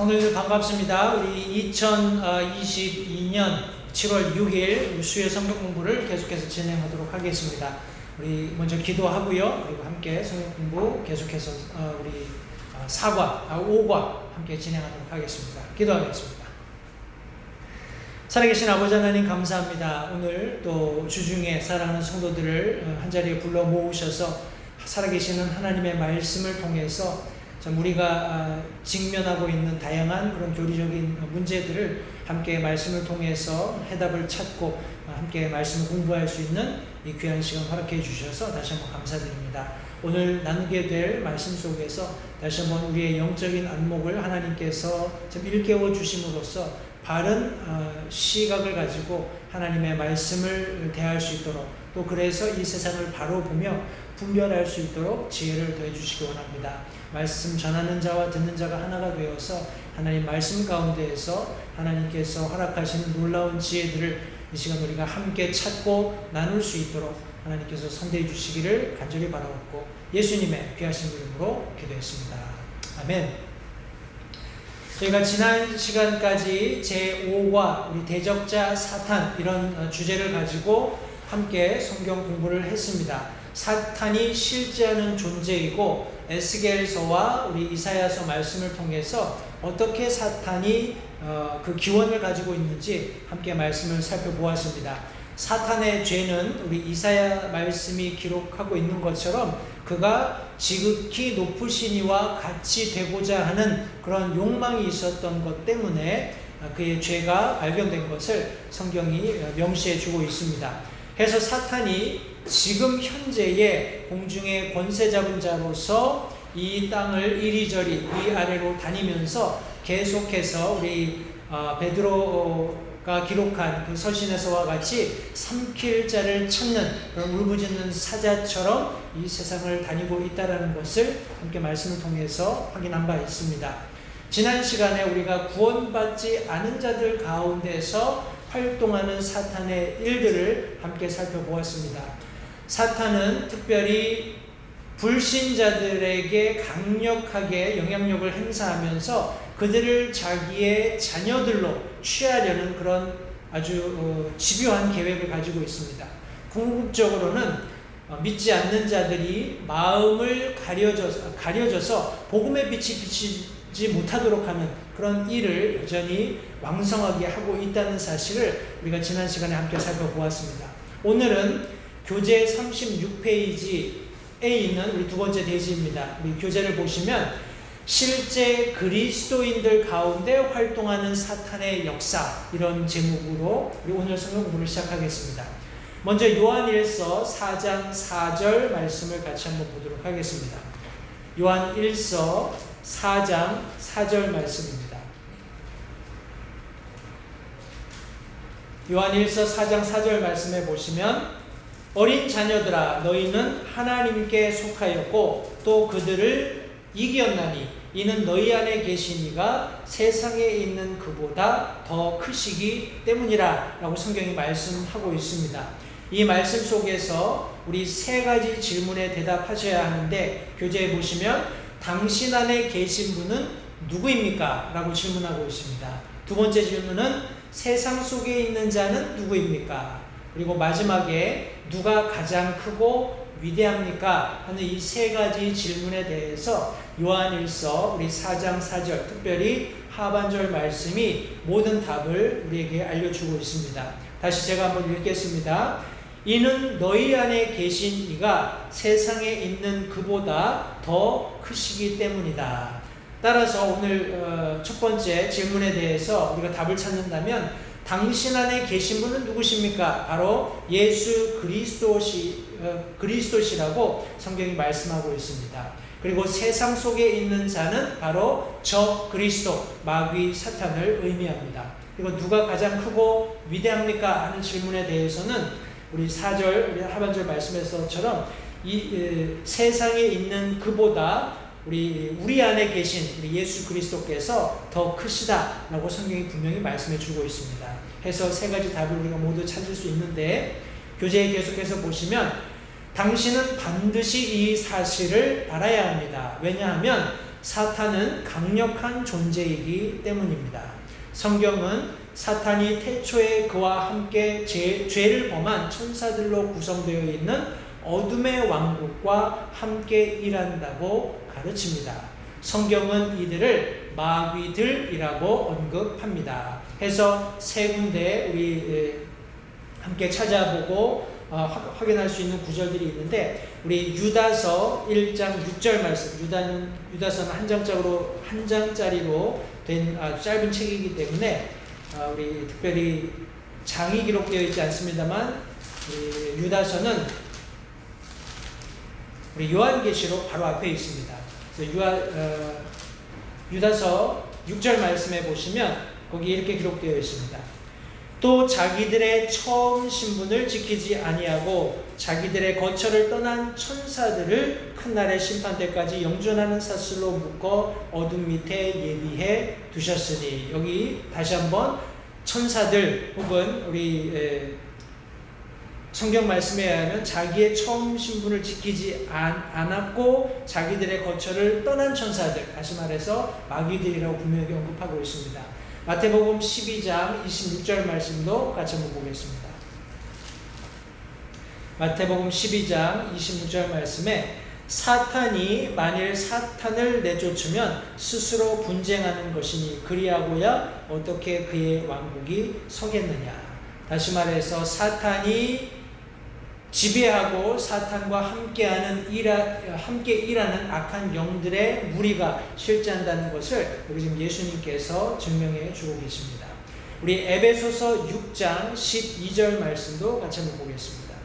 성도님들 반갑습니다. 우리 2022년 7월 6일 수요 성경 공부를 계속해서 진행하도록 하겠습니다. 우리 먼저 기도하고요. 그리고 함께 성경 공부 계속해서 우리 5과 함께 진행하도록 하겠습니다. 기도하겠습니다. 살아계신 아버지 하나님 감사합니다. 오늘 또 주중에 사랑하는 성도들을 한자리에 불러 모으셔서 살아계시는 하나님의 말씀을 통해서 참 우리가 직면하고 있는 다양한 그런 교리적인 문제들을 함께 말씀을 통해서 해답을 찾고 함께 말씀을 공부할 수 있는 이 귀한 시간 허락해 주셔서 다시 한번 감사드립니다. 오늘 나누게 될 말씀 속에서 다시 한번 우리의 영적인 안목을 하나님께서 참 일깨워 주심으로써 바른 시각을 가지고 하나님의 말씀을 대할 수 있도록, 또 그래서 이 세상을 바로 보며 분별할 수 있도록 지혜를 더해 주시기 원합니다. 말씀 전하는 자와 듣는 자가 하나가 되어서 하나님 말씀 가운데에서 하나님께서 허락하시는 놀라운 지혜들을 이 시간 우리가 함께 찾고 나눌 수 있도록 하나님께서 선대해 주시기를 간절히 바라옵고 예수님의 귀하신 이름으로 기도했습니다. 아멘. 저희가 지난 시간까지 제5과 우리 대적자 사탄 이런 주제를 가지고 함께 성경 공부를 했습니다. 사탄이 실제하는 존재이고 에스겔서와 우리 이사야서 말씀을 통해서 어떻게 사탄이 그 기원을 가지고 있는지 함께 말씀을 살펴보았습니다. 사탄의 죄는 우리 이사야 말씀이 기록하고 있는 것처럼 그가 지극히 높으신 이와 같이 되고자 하는 그런 욕망이 있었던 것 때문에 그의 죄가 발견된 것을 성경이 명시해 주고 있습니다. 그래서 사탄이 지금 현재의 공중의 권세 잡은 자로서 이 땅을 이리저리 위아래로 다니면서 계속해서 우리 베드로가 기록한 그 서신에서와 같이 삼킬 자를 찾는 그런 울부짖는 사자처럼 이 세상을 다니고 있다는 것을 함께 말씀을 통해서 확인한 바 있습니다. 지난 시간에 우리가 구원받지 않은 자들 가운데서 활동하는 사탄의 일들을 함께 살펴보았습니다. 사탄은 특별히 불신자들에게 강력하게 영향력을 행사하면서 그들을 자기의 자녀들로 취하려는 그런 아주 집요한 계획을 가지고 있습니다. 궁극적으로는 믿지 않는 자들이 마음을 가려져서 복음의 빛이 비치지 못하도록 하는 그런 일을 여전히 왕성하게 하고 있다는 사실을 우리가 지난 시간에 함께 살펴보았습니다. 오늘은 교재 36페이지에 있는 우리 두 번째 대지입니다. 우리 교재를 보시면 실제 그리스도인들 가운데 활동하는 사탄의 역사, 이런 제목으로 우리 오늘 성경 공부를 시작하겠습니다. 먼저 요한일서 4장 4절 말씀을 같이 한번 보도록 하겠습니다. 요한일서 4장 4절 말씀입니다. 요한일서 4장 4절 말씀에 보시면 어린 자녀들아 너희는 하나님께 속하였고 또 그들을 이겼나니 이는 너희 안에 계신 이가 세상에 있는 그보다 더 크시기 때문이라 라고 성경이 말씀하고 있습니다. 이 말씀 속에서 우리 세 가지 질문에 대답하셔야 하는데 교재에 보시면 당신 안에 계신 분은 누구입니까? 라고 질문하고 있습니다. 두 번째 질문은 세상 속에 있는 자는 누구입니까? 그리고 마지막에 누가 가장 크고 위대합니까? 하는 이 세 가지 질문에 대해서 요한일서 우리 4장 4절 특별히 하반절 말씀이 모든 답을 우리에게 알려주고 있습니다. 다시 제가 한번 읽겠습니다. 이는 너희 안에 계신 이가 세상에 있는 그보다 더 크시기 때문이다. 따라서 오늘 첫 번째 질문에 대해서 우리가 답을 찾는다면 당신 안에 계신 분은 누구십니까? 바로 예수 그리스도시라고 성경이 말씀하고 있습니다. 그리고 세상 속에 있는 자는 바로 저 그리스도, 마귀 사탄을 의미합니다. 그리고 누가 가장 크고 위대합니까? 하는 질문에 대해서는 우리 4절, 우리 하반절 말씀에서처럼 이 세상에 있는 그보다 우리 안에 계신 우리 예수 그리스도께서 더 크시다라고 성경이 분명히 말씀해 주고 있습니다. 해서 세 가지 답을 우리가 모두 찾을 수 있는데 교재에 계속해서 보시면 당신은 반드시 이 사실을 알아야 합니다. 왜냐하면 사탄은 강력한 존재이기 때문입니다. 성경은 사탄이 태초에 그와 함께 죄를 범한 천사들로 구성되어 있는 어둠의 왕국과 함께 일한다고 가르칩니다. 성경은 이들을 마귀들이라고 언급합니다. 해서 세 군데 우리 함께 찾아보고 확인할 수 있는 구절들이 있는데, 우리 유다서 1장 6절 말씀, 유다서는 한 장짜리로 된 짧은 책이기 때문에 우리 특별히 장이 기록되어 있지 않습니다만, 우리 유다서는 우리 요한계시록 바로 앞에 있습니다. 그래서 유다서 6절 말씀에 보시면 거기 이렇게 기록되어 있습니다. 또 자기들의 처음 신분을 지키지 아니하고 자기들의 거처를 떠난 천사들을 큰 날의 심판 때까지 영존하는 사슬로 묶어 어둠 밑에 예비해 두셨으니, 여기 다시 한번 천사들 혹은 우리 성경 말씀에 의하면 자기의 처음 신분을 지키지 않았고 자기들의 거처를 떠난 천사들, 다시 말해서 마귀들이라고 분명히 언급하고 있습니다. 마태복음 12장 26절 말씀도 같이 한번 보겠습니다. 마태복음 12장 26절 말씀에 사탄이 만일 사탄을 내쫓으면 스스로 분쟁하는 것이니 그리하고야 어떻게 그의 왕국이 서겠느냐. 다시 말해서 사탄이 지배하고 사탄과 함께 일하는 악한 영들의 무리가 실제한다는 것을 여기 지금 예수님께서 증명해 주고 계십니다. 우리 에베소서 6장 12절 말씀도 같이 한번 보겠습니다.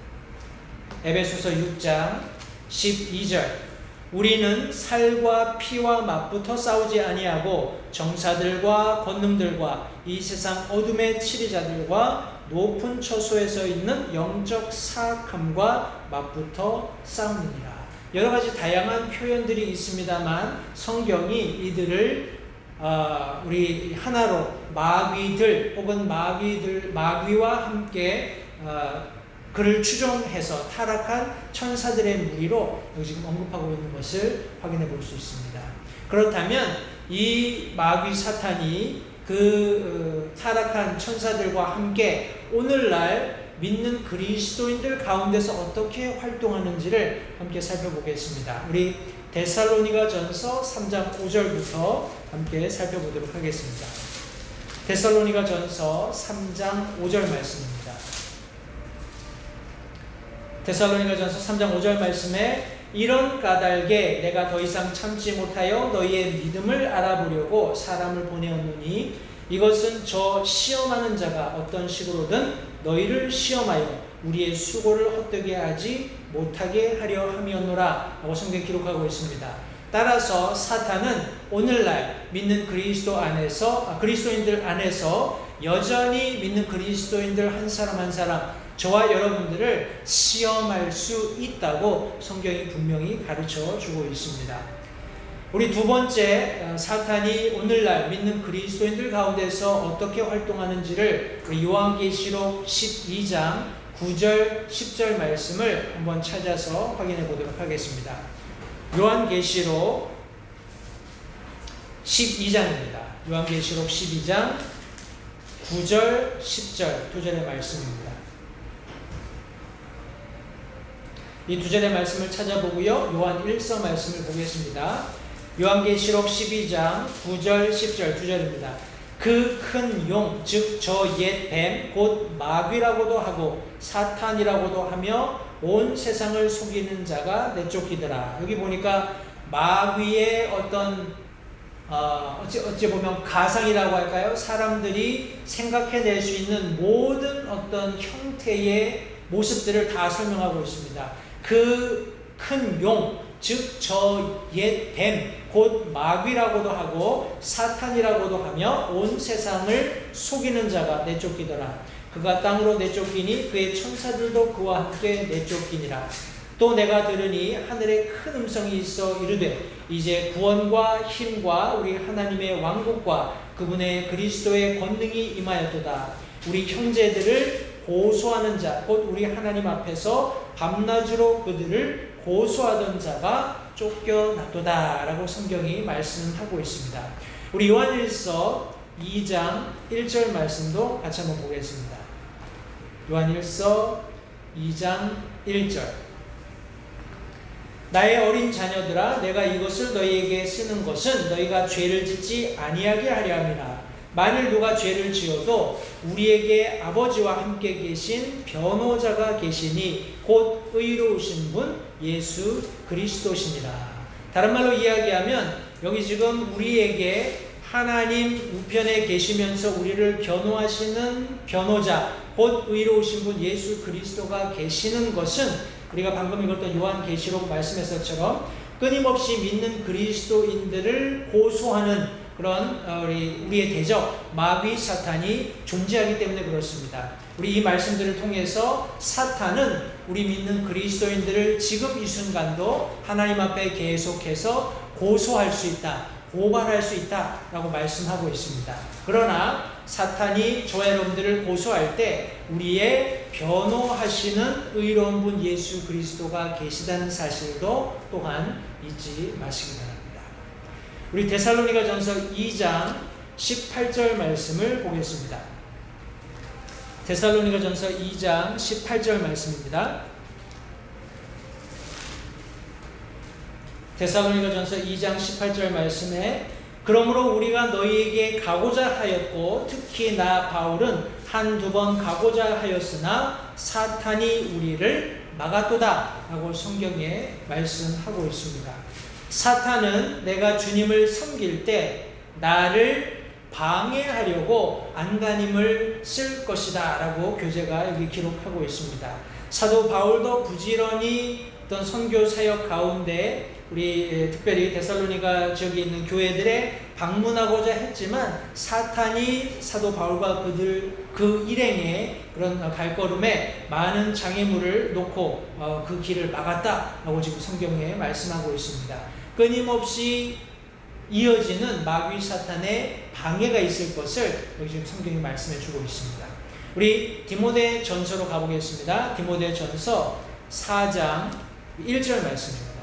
에베소서 6장 12절. 우리는 살과 피와 맞붙어 싸우지 아니하고 정사들과 권능들과 이 세상 어둠의 치리자들과 높은 처소에서 있는 영적 사악함과 맞붙어 싸우느니라. 여러 가지 다양한 표현들이 있습니다만 성경이 이들을 우리 하나로 마귀들 혹은 마귀와 함께 그를 추종해서 타락한 천사들의 무리로 여기 지금 언급하고 있는 것을 확인해 볼 수 있습니다. 그렇다면 이 마귀 사탄이 타락한 천사들과 함께 오늘날 믿는 그리스도인들 가운데서 어떻게 활동하는지를 함께 살펴보겠습니다. 우리 데살로니가전서 3장 5절부터 함께 살펴보도록 하겠습니다. 데살로니가전서 3장 5절 말씀입니다. 데살로니가전서 3장 5절 말씀에 이런 까닭에 내가 더 이상 참지 못하여 너희의 믿음을 알아보려고 사람을 보내었노니 이것은 저 시험하는 자가 어떤 식으로든 너희를 시험하여 우리의 수고를 헛되게 하지 못하게 하려 함이었노라 라고 성경에 기록하고 있습니다. 따라서 사탄은 오늘날 믿는 그리스도인들 안에서 여전히 믿는 그리스도인들 한 사람 한 사람, 저와 여러분들을 시험할 수 있다고 성경이 분명히 가르쳐 주고 있습니다. 우리 두 번째, 사탄이 오늘날 믿는 그리스도인들 가운데서 어떻게 활동하는지를 요한계시록 12장 9절 10절 말씀을 한번 찾아서 확인해 보도록 하겠습니다. 요한계시록 12장입니다. 요한계시록 12장 9절 10절 두 절의 말씀입니다. 이 두 절의 말씀을 찾아보고요. 요한 1서 말씀을 보겠습니다. 요한계시록 12장 9절 10절 두 절입니다. 그 큰 용, 즉 저 옛 뱀, 곧 마귀라고도 하고 사탄이라고도 하며 온 세상을 속이는 자가 내쫓기더라. 여기 보니까 마귀의 어떤 어찌 보면 가상이라고 할까요? 사람들이 생각해낼 수 있는 모든 어떤 형태의 모습들을 다 설명하고 있습니다. 그 큰 용, 즉 저 옛 뱀, 곧 마귀라고도 하고 사탄이라고도 하며 온 세상을 속이는 자가 내쫓기더라. 그가 땅으로 내쫓기니 그의 천사들도 그와 함께 내쫓기니라. 또 내가 들으니 하늘에 큰 음성이 있어 이르되 이제 구원과 힘과 우리 하나님의 왕국과 그분의 그리스도의 권능이 임하였도다. 우리 형제들을 고소하는 자, 곧 우리 하나님 앞에서 밤낮으로 그들을 고소하던 자가 쫓겨났도다 라고 성경이 말씀하고 있습니다. 우리 요한일서 2장 1절 말씀도 같이 한번 보겠습니다. 요한일서 2장 1절. 나의 어린 자녀들아, 내가 이것을 너희에게 쓰는 것은 너희가 죄를 짓지 아니하게 하려 함이라. 만일 누가 죄를 지어도 우리에게 아버지와 함께 계신 변호자가 계시니 곧 의로우신 분 예수 그리스도시니라. 다른 말로 이야기하면 여기 지금 우리에게 하나님 우편에 계시면서 우리를 변호하시는 변호자, 곧 의로우신 분 예수 그리스도가 계시는 것은 우리가 방금 읽었던 요한계시록 말씀에서처럼 끊임없이 믿는 그리스도인들을 고소하는 그런 우리의 대적 마귀 사탄이 존재하기 때문에 그렇습니다. 우리 이 말씀들을 통해서 사탄은 우리 믿는 그리스도인들을 지금 이 순간도 하나님 앞에 계속해서 고소할 수 있다, 고발할 수 있다라고 말씀하고 있습니다. 그러나 사탄이 저와 여러분들을 고소할 때 우리의 변호하시는 의로운 분 예수 그리스도가 계시다는 사실도 또한 잊지 마시기 바랍니다. 우리 데살로니가전서 2장 18절 말씀을 보겠습니다. 데살로니가전서 2장 18절 말씀입니다. 데살로니가전서 2장 18절 말씀에 그러므로 우리가 너희에게 가고자 하였고 특히 나 바울은 한두 번 가고자 하였으나 사탄이 우리를 막았도다 라고 성경에 말씀하고 있습니다. 사탄은 내가 주님을 섬길 때 나를 방해하려고 안간힘을 쓸 것이다 라고 교재가 여기 기록하고 있습니다. 사도 바울도 부지런히 어떤 선교 사역 가운데 우리 특별히 데살로니가 지역에 있는 교회들에 방문하고자 했지만 사탄이 사도 바울과 그 일행의 그런 발걸음에 많은 장애물을 놓고 그 길을 막았다라고 지금 성경에 말씀하고 있습니다. 끊임없이 이어지는 마귀 사탄의 방해가 있을 것을 여기 지금 성경이 말씀해 주고 있습니다. 우리 디모데 전서로 가보겠습니다. 디모데 전서 4장 1절 말씀입니다.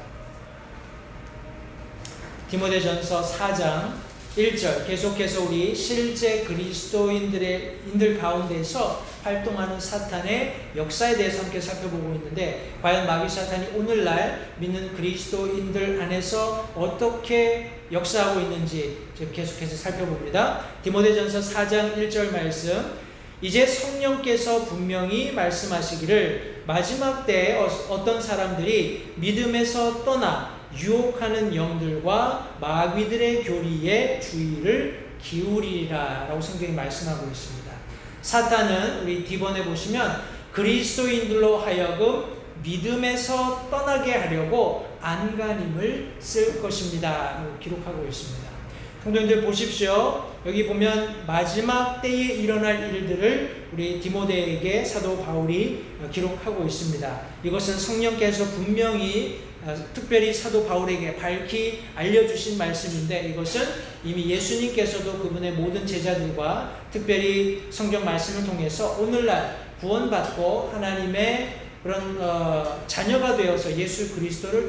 디모데 전서 4장 1절 계속해서 우리 실제 그리스도인들 가운데서 활동하는 사탄의 역사에 대해서 함께 살펴보고 있는데 과연 마귀 사탄이 오늘날 믿는 그리스도인들 안에서 어떻게 역사하고 있는지 지금 계속해서 살펴봅니다. 디모데전서 4장 1절 말씀 이제 성령께서 분명히 말씀하시기를 마지막 때에 어떤 사람들이 믿음에서 떠나 유혹하는 영들과 마귀들의 교리에 주의를 기울이리라 라고 성경이 말씀하고 있습니다. 사탄은 우리 D번에 보시면 그리스도인들로 하여금 믿음에서 떠나게 하려고 안간힘을 쓸 것입니다 라고 기록하고 있습니다. 성도님들 보십시오. 여기 보면 마지막 때에 일어날 일들을 우리 디모데에게 사도 바울이 기록하고 있습니다. 이것은 성령께서 분명히 특별히 사도 바울에게 밝히 알려주신 말씀인데 이것은 이미 예수님께서도 그분의 모든 제자들과 특별히 성경 말씀을 통해서 오늘날 구원받고 하나님의 그런 자녀가 되어서 예수 그리스도를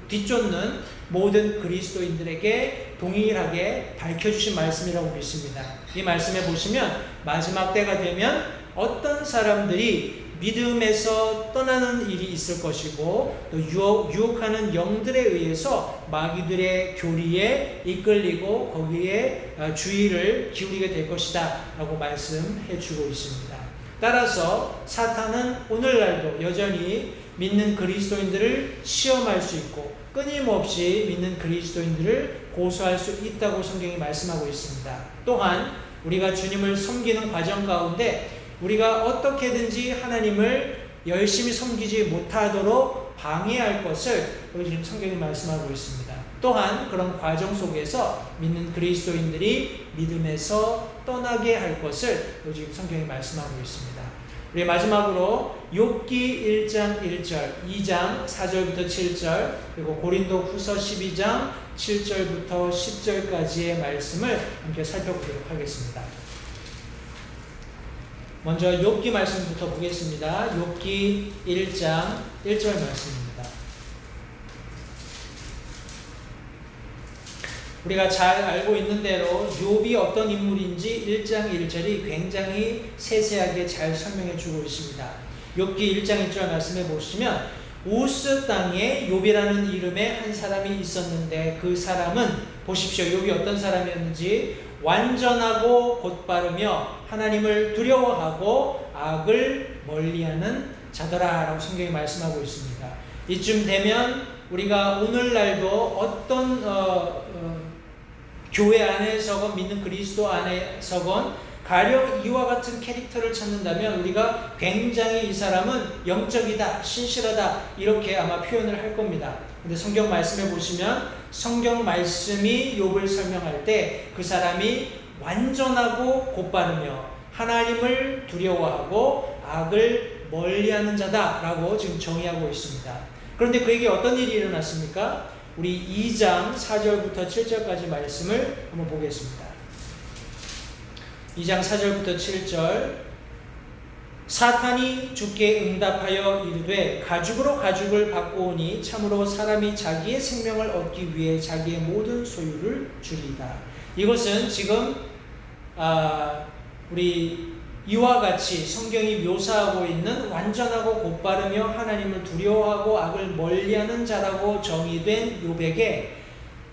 뒤쫓는 모든 그리스도인들에게 동일하게 밝혀주신 말씀이라고 믿습니다. 이 말씀에 보시면 마지막 때가 되면 어떤 사람들이 믿음에서 떠나는 일이 있을 것이고 또 유혹하는 영들에 의해서 마귀들의 교리에 이끌리고 거기에 주의를 기울이게 될 것이다 라고 말씀해 주고 있습니다. 따라서 사탄은 오늘날도 여전히 믿는 그리스도인들을 시험할 수 있고 끊임없이 믿는 그리스도인들을 고소할 수 있다고 성경이 말씀하고 있습니다. 또한 우리가 주님을 섬기는 과정 가운데 우리가 어떻게든지 하나님을 열심히 섬기지 못하도록 방해할 것을 여기 지금 성경이 말씀하고 있습니다. 또한 그런 과정 속에서 믿는 그리스도인들이 믿음에서 떠나게 할 것을 여기 지금 성경이 말씀하고 있습니다. 우리 마지막으로 욥기 1장 1절, 2장 4절부터 7절, 그리고 고린도 후서 12장 7절부터 10절까지의 말씀을 함께 살펴보도록 하겠습니다. 먼저 욥기 말씀부터 보겠습니다. 욥기 1장 1절 말씀입니다. 우리가 잘 알고 있는 대로 욥이 어떤 인물인지 1장 1절이 굉장히 세세하게 잘 설명해 주고 있습니다. 욥기 1장 1절 말씀해 보시면 우스 땅에 욥이라는 이름의 한 사람이 있었는데 그 사람은 보십시오. 욥이 어떤 사람이었는지 완전하고 곧바르며 하나님을 두려워하고 악을 멀리하는 자더라 라고 성경이 말씀하고 있습니다. 이쯤 되면 우리가 오늘날도 어떤 교회 안에서건 믿는 그리스도 안에서건 가령 이와 같은 캐릭터를 찾는다면 우리가 굉장히 이 사람은 영적이다, 신실하다 이렇게 아마 표현을 할 겁니다. 근데 성경 말씀에 보시면 성경 말씀이 욥을 설명할 때 그 사람이 완전하고 곧바르며 하나님을 두려워하고 악을 멀리하는 자다라고 지금 정의하고 있습니다. 그런데 그에게 어떤 일이 일어났습니까? 우리 2장 4절부터 7절까지 말씀을 한번 보겠습니다. 2장 4절부터 7절 사탄이 주께 응답하여 이르되 가죽으로 가죽을 받고 오니 참으로 사람이 자기의 생명을 얻기 위해 자기의 모든 소유를 주리이다. 이것은 지금 우리 이와 같이 성경이 묘사하고 있는 완전하고 곧바르며 하나님을 두려워하고 악을 멀리하는 자라고 정의된 욥에게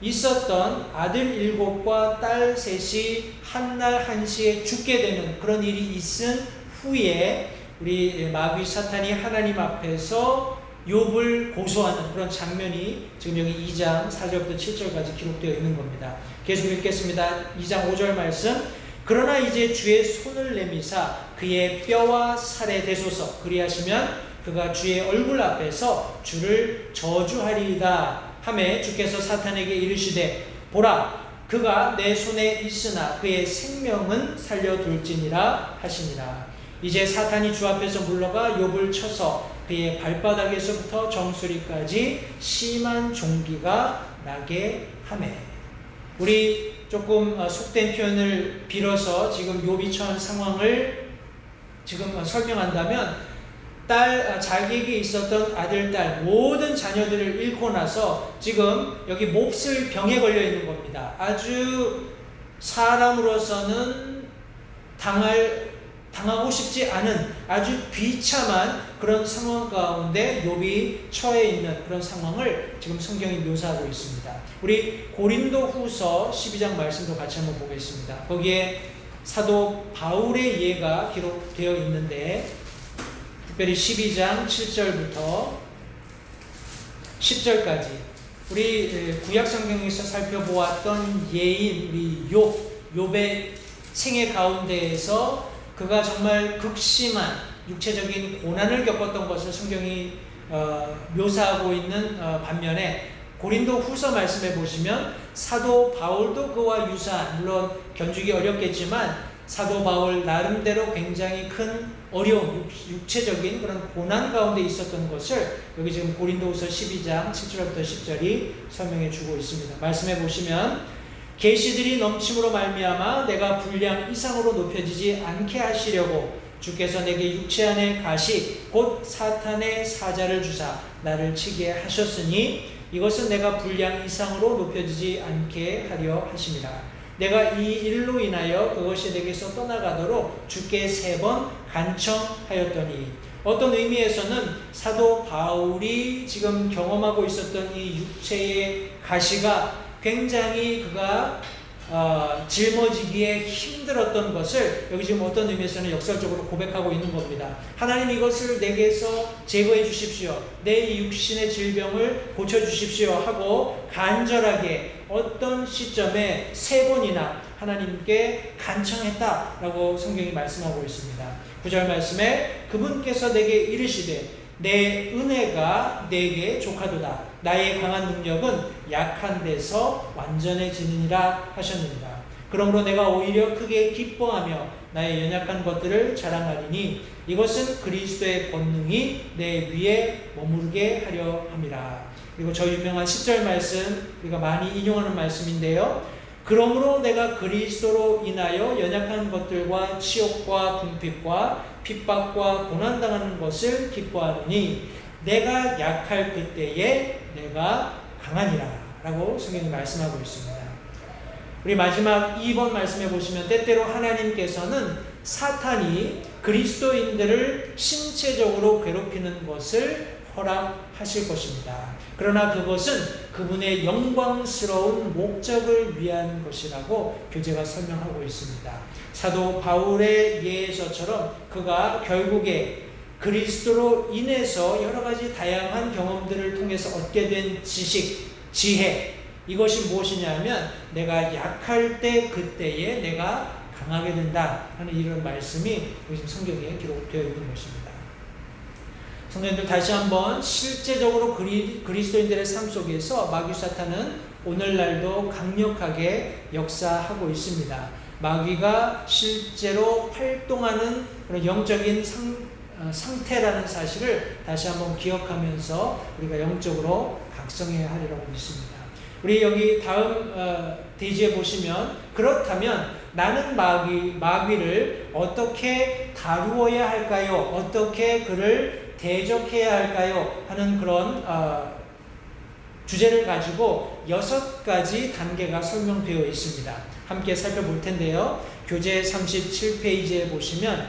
있었던 아들 7과 딸 3이 한날 한시에 죽게 되는 그런 일이 있은 후에 우리 마귀 사탄이 하나님 앞에서 욥을 고소하는 그런 장면이 지금 여기 2장 4절부터 7절까지 기록되어 있는 겁니다. 계속 읽겠습니다. 2장 5절 말씀 그러나 이제 주의 손을 내미사 그의 뼈와 살에 대소서 그리하시면 그가 주의 얼굴 앞에서 주를 저주하리이다 하매 주께서 사탄에게 이르시되 보라 그가 내 손에 있으나 그의 생명은 살려둘지니라 하시니라. 이제 사탄이 주 앞에서 물러가 욥을 쳐서 그의 발바닥에서부터 정수리까지 심한 종기가 나게 하매. 우리 조금 속된 표현을 빌어서 지금 욥이 처한 상황을 지금 설명한다면 자기에게 있었던 아들, 딸 모든 자녀들을 잃고 나서 지금 여기 몹쓸 병에 걸려 있는 겁니다. 아주 사람으로서는 당하고 싶지 않은 아주 비참한 그런 상황 가운데 욥이 처해 있는 그런 상황을 지금 성경이 묘사하고 있습니다. 우리 고린도 후서 12장 말씀도 같이 한번 보겠습니다. 거기에 사도 바울의 예가 기록되어 있는데 특별히 12장 7절부터 10절까지 우리 구약 성경에서 살펴보았던 예인 우리 욥의 생애 가운데에서 그가 정말 극심한 육체적인 고난을 겪었던 것을 성경이 묘사하고 있는 반면에 고린도 후서 말씀에 보시면 사도 바울도 그와 유사한 물론 견주기 어렵겠지만 사도 바울 나름대로 굉장히 큰 어려움 육체적인 그런 고난 가운데 있었던 것을 여기 지금 고린도 후서 12장 7절부터 10절이 설명해 주고 있습니다. 말씀해 보시면 계시들이 넘침으로 말미암아 내가 분량 이상으로 높여지지 않게 하시려고 주께서 내게 육체 안에 가시 곧 사탄의 사자를 주사 나를 치게 하셨으니 이것은 내가 분량 이상으로 높여지지 않게 하려 하심이라. 내가 이 일로 인하여 그것이 내게서 떠나가도록 주께 3번 간청하였더니 어떤 의미에서는 사도 바울이 지금 경험하고 있었던 이 육체의 가시가 굉장히 그가 짊어지기에 힘들었던 것을 여기 지금 어떤 의미에서는 역설적으로 고백하고 있는 겁니다. 하나님 이것을 내게서 제거해 주십시오. 내 육신의 질병을 고쳐주십시오 하고 간절하게 어떤 시점에 3번이나 하나님께 간청했다라고 성경이 말씀하고 있습니다. 9절 말씀에 그분께서 내게 이르시되 내 은혜가 내게 족하도다. 나의 강한 능력은 약한 데서 완전해지느니라 하셨느니라. 그러므로 내가 오히려 크게 기뻐하며 나의 연약한 것들을 자랑하리니 이것은 그리스도의 권능이 내 위에 머무르게 하려 함이라. 그리고 저 유명한 10절 말씀 우리가 많이 인용하는 말씀인데요. 그러므로 내가 그리스도로 인하여 연약한 것들과 치욕과 궁핍과 핍박과 고난당하는 것을 기뻐하노니 내가 약할 그때에 내가 강하니라 라고 성경이 말씀하고 있습니다. 우리 마지막 2번 말씀해 보시면 때때로 하나님께서는 사탄이 그리스도인들을 신체적으로 괴롭히는 것을 허락하실 것입니다. 그러나 그것은 그분의 영광스러운 목적을 위한 것이라고 교재가 설명하고 있습니다. 사도 바울의 예에서처럼 그가 결국에 그리스도로 인해서 여러 가지 다양한 경험들을 통해서 얻게 된 지식, 지혜, 이것이 무엇이냐면 내가 약할 때 그때에 내가 강하게 된다 하는 이런 말씀이 지금 성경에 기록되어 있는 것입니다. 성도님들, 다시 한번 실제적으로 그리스도인들의 삶 속에서 마귀 사탄은 오늘날도 강력하게 역사하고 있습니다. 마귀가 실제로 활동하는 그런 영적인 상태라는 사실을 다시 한번 기억하면서 우리가 영적으로 각성해야 하리라고 믿습니다. 우리 여기 다음 페이지에 보시면, 그렇다면 나는 마귀를 어떻게 다루어야 할까요? 어떻게 그를 대적해야 할까요? 하는 그런 주제를 가지고 6가지 단계가 설명되어 있습니다. 함께 살펴볼 텐데요. 교재 37페이지에 보시면,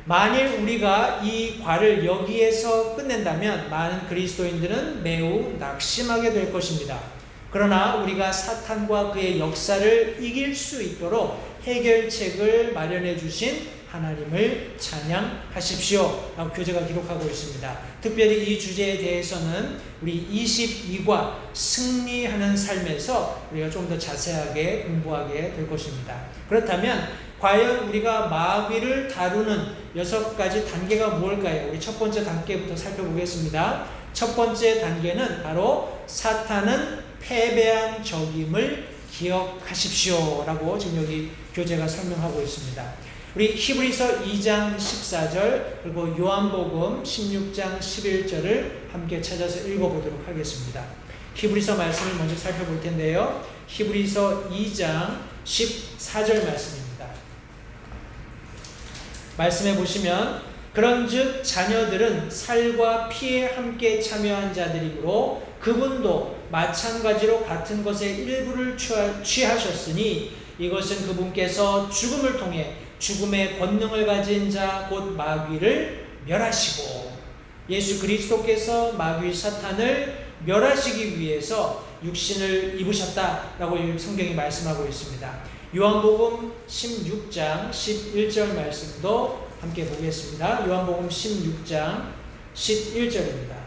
만일 우리가 이 과를 여기에서 끝낸다면 많은 그리스도인들은 매우 낙심하게 될 것입니다. 그러나 우리가 사탄과 그의 역사를 이길 수 있도록 해결책을 마련해 주신 하나님을 찬양하십시오 라고 교재가 기록하고 있습니다. 특별히 이 주제에 대해서는 우리 22과 승리하는 삶에서 우리가 좀 더 자세하게 공부하게 될 것입니다. 그렇다면 과연 우리가 마귀를 다루는 6가지 단계가 무엇일까요? 우리 첫 번째 단계부터 살펴보겠습니다. 첫 번째 단계는 바로 사탄은 패배한 적임을 기억하십시오 라고 지금 여기 교재가 설명하고 있습니다. 우리 히브리서 2장 14절 그리고 요한복음 16장 11절을 함께 찾아서 읽어보도록 하겠습니다. 히브리서 말씀을 먼저 살펴볼 텐데요. 히브리서 2장 14절 말씀입니다. 말씀해 보시면, 그런즉 자녀들은 살과 피에 함께 참여한 자들이므로 그분도 마찬가지로 같은 것의 일부를 취하셨으니 이것은 그분께서 죽음을 통해 죽음의 권능을 가진 자 곧 마귀를 멸하시고, 예수 그리스도께서 마귀 사탄을 멸하시기 위해서 육신을 입으셨다라고 성경이 말씀하고 있습니다. 요한복음 16장 11절 말씀도 함께 보겠습니다. 요한복음 16장 11절입니다.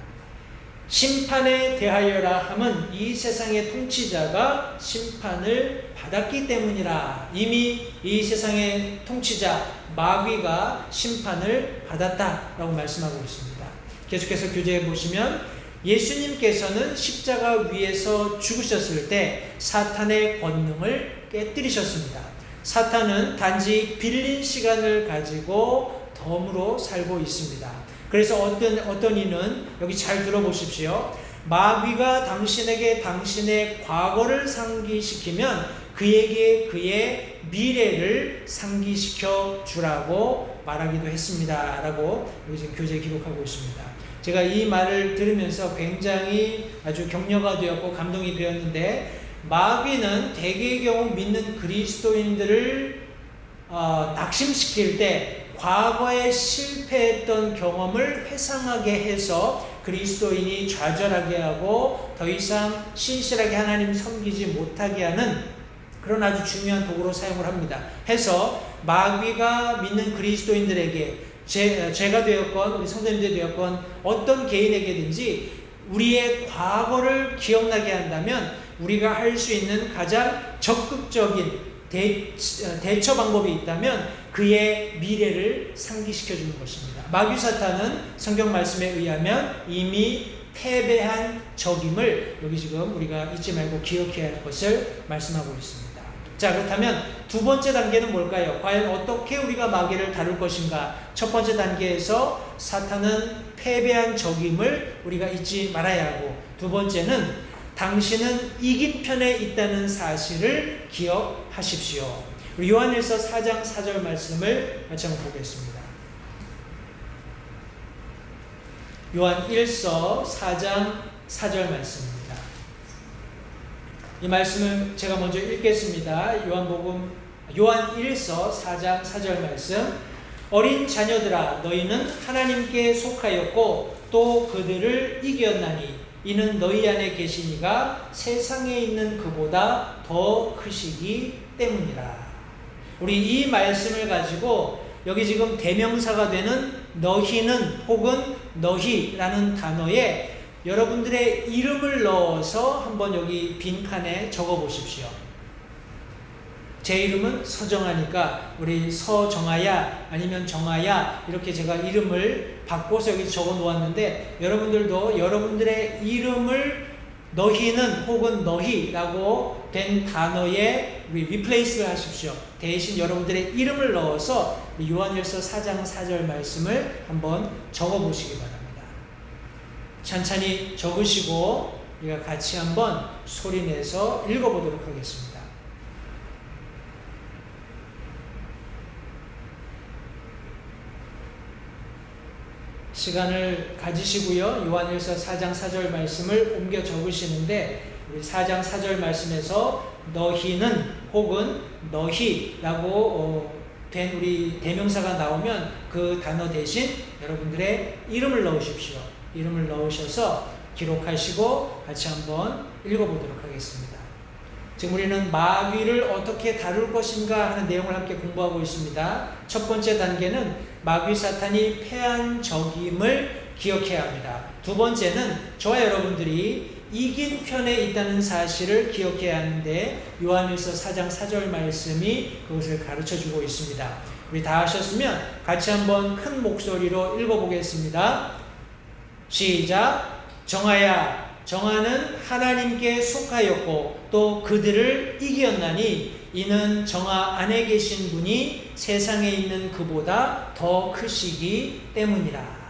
심판에 대하여라 함은 이 세상의 통치자가 심판을 받았기 때문이라. 이미 이 세상의 통치자 마귀가 심판을 받았다라고 말씀하고 있습니다. 계속해서 교재에 보시면, 예수님께서는 십자가 위에서 죽으셨을 때 사탄의 권능을 깨뜨리셨습니다. 사탄은 단지 빌린 시간을 가지고 덤으로 살고 있습니다. 그래서 어떤 이는 여기 잘 들어보십시오. 마귀가 당신에게 당신의 과거를 상기시키면 그에게 그의 미래를 상기시켜 주라고 말하기도 했습니다 라고 여기 지금 교재에 기록하고 있습니다. 제가 이 말을 들으면서 굉장히 아주 격려가 되었고 감동이 되었는데, 마귀는 대개의 경우 믿는 그리스도인들을 낙심시킬 때 과거에 실패했던 경험을 회상하게 해서 그리스도인이 좌절하게 하고 더 이상 신실하게 하나님 섬기지 못하게 하는 그런 아주 중요한 도구로 사용을 합니다. 해서 마귀가 믿는 그리스도인들에게 제가 되었건 우리 성도님들이 되었건 어떤 개인에게든지 우리의 과거를 기억나게 한다면 우리가 할 수 있는 가장 적극적인 대처 방법이 있다면 그의 미래를 상기시켜 주는 것입니다. 마귀 사탄은 성경 말씀에 의하면 이미 패배한 적임을 여기 지금 우리가 잊지 말고 기억해야 할 것을 말씀하고 있습니다. 자, 그렇다면 두 번째 단계는 뭘까요? 과연 어떻게 우리가 마귀를 다룰 것인가? 첫 번째 단계에서 사탄은 패배한 적임을 우리가 잊지 말아야 하고, 두 번째는 당신은 이긴 편에 있다는 사실을 기억하십시오. 우리 요한일서 4장 4절 말씀을 같이 한번 보겠습니다. 요한 1서 4장 4절 말씀입니다. 이 말씀을 제가 먼저 읽겠습니다. 요한 1서 4장 4절 말씀. 어린 자녀들아 너희는 하나님께 속하였고 또 그들을 이겼나니 이는 너희 안에 계신 이가 세상에 있는 그보다 더 크시기 때문이라. 우리 이 말씀을 가지고 여기 지금 대명사가 되는 너희는 혹은 너희라는 단어에 여러분들의 이름을 넣어서 한번 여기 빈칸에 적어 보십시오. 제 이름은 서정아니까 우리 서정아야 아니면 정아야 이렇게 제가 이름을 바꿔서 여기 적어 놓았는데 여러분들도 여러분들의 이름을 너희는 혹은 너희라고 된 단어에 리플레이스를 하십시오. 대신 여러분들의 이름을 넣어서 요한일서 4장 4절 말씀을 한번 적어 보시기 바랍니다. 천천히 적으시고 우리가 같이 한번 소리내서 읽어보도록 하겠습니다. 시간을 가지시고요. 요한일서 4장 4절 말씀을 옮겨 적으시는데 우리 4장 4절 말씀에서 너희는 혹은 너희라고 된 우리 대명사가 나오면 그 단어 대신 여러분들의 이름을 넣으십시오. 이름을 넣으셔서 기록하시고 같이 한번 읽어보도록 하겠습니다. 지금 우리는 마귀를 어떻게 다룰 것인가 하는 내용을 함께 공부하고 있습니다. 첫 번째 단계는 마귀 사탄이 패한 적임을 기억해야 합니다. 두 번째는 저와 여러분들이 이긴 편에 있다는 사실을 기억해야 하는데 요한일서 4장 4절 말씀이 그것을 가르쳐주고 있습니다. 우리 다 하셨으면 같이 한번 큰 목소리로 읽어보겠습니다. 시작. 정하야 정하는 하나님께 속하였고 또 그들을 이겼나니 이는 정하 안에 계신 분이 세상에 있는 그보다 더 크시기 때문이라.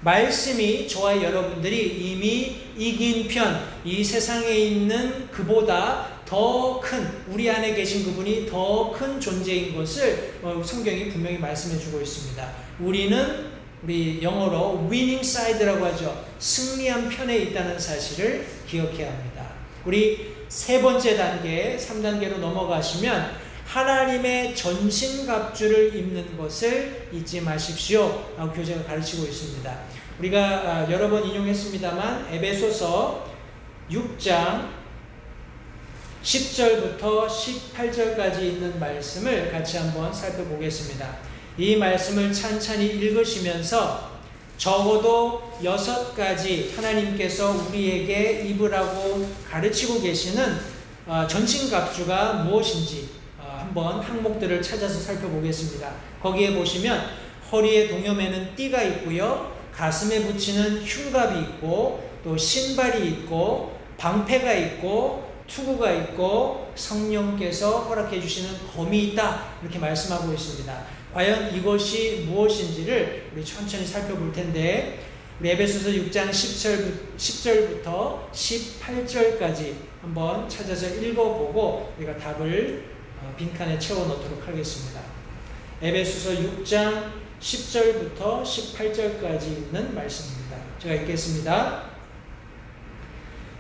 말씀이 저와 여러분들이 이미 이긴 편, 이 세상에 있는 그보다 더 큰, 우리 안에 계신 그분이 더 큰 존재인 것을 성경이 분명히 말씀해 주고 있습니다. 우리 영어로 winning side라고 하죠. 승리한 편에 있다는 사실을 기억해야 합니다. 우리 세 번째 단계, 3단계로 넘어가시면 하나님의 전신갑주를 입는 것을 잊지 마십시오 라고 교재가 가르치고 있습니다. 우리가 여러 번 인용했습니다만 에베소서 6장 10절부터 18절까지 있는 말씀을 같이 한번 살펴보겠습니다. 이 말씀을 찬찬히 읽으시면서 적어도 6가지 하나님께서 우리에게 입으라고 가르치고 계시는 전신갑주가 무엇인지 한번 항목들을 찾아서 살펴보겠습니다. 거기에 보시면 허리에 동여매는 띠가 있고요. 가슴에 붙이는 흉갑이 있고 또 신발이 있고 방패가 있고 투구가 있고 성령께서 허락해 주시는 검이 있다 이렇게 말씀하고 있습니다. 과연 이것이 무엇인지를 우리 천천히 살펴볼 텐데 우리 에베소서 6장 10절부터 18절까지 한번 찾아서 읽어보고 우리가 답을 빈칸에 채워 넣도록 하겠습니다. 에베소서 6장 10절부터 18절까지 있는 말씀입니다. 제가 읽겠습니다.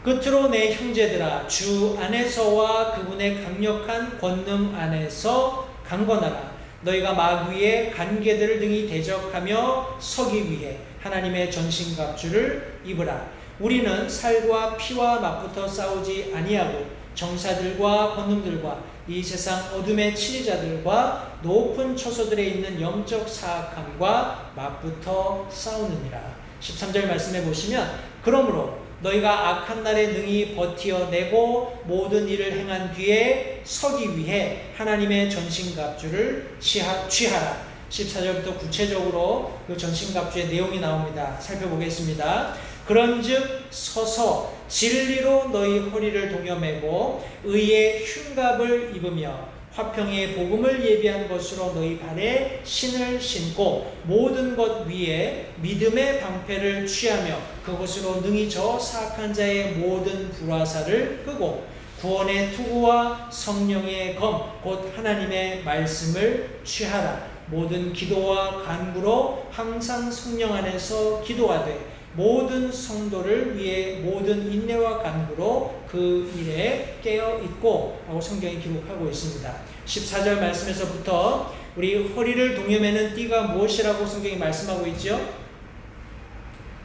끝으로 내 형제들아 주 안에서와 그분의 강력한 권능 안에서 강건하라. 너희가 마귀의 간계들을 등이 대적하며 서기 위해 하나님의 전신갑주를 입으라. 우리는 살과 피와 맞붙어 싸우지 아니하고 정사들과 권능들과 이 세상 어둠의 치리자들과 높은 처소들에 있는 영적 사악함과 맞붙어 싸우느니라. 13절 말씀해 보시면 그러므로 너희가 악한 날에 능히 버티어내고 모든 일을 행한 뒤에 서기 위해 하나님의 전신갑주를 취하라. 14절부터 구체적으로 그 전신갑주의 내용이 나옵니다. 살펴보겠습니다. 그런즉 서서 진리로 너희 허리를 동여매고 의의 흉갑을 입으며 화평의 복음을 예비한 것으로 너희 발에 신을 신고 모든 것 위에 믿음의 방패를 취하며 그것으로 능히 저 사악한 자의 모든 불화살을 끄고 구원의 투구와 성령의 검 곧 하나님의 말씀을 취하라. 모든 기도와 간구로 항상 성령 안에서 기도하되 모든 성도를 위해 모든 인내와 간구로 그 일에 깨어 있고 라고 성경이 기록하고 있습니다. 14절 말씀에서부터 우리 허리를 동여매는 띠가 무엇이라고 성경이 말씀하고 있죠?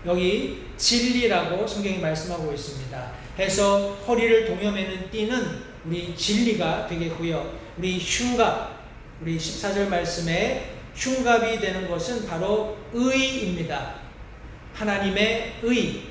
여기 진리라고 성경이 말씀하고 있습니다. 해서 허리를 동여매는 띠는 우리 진리가 되겠고요. 우리 흉갑, 우리 14절 말씀에 흉갑이 되는 것은 바로 의입니다. 하나님의 의.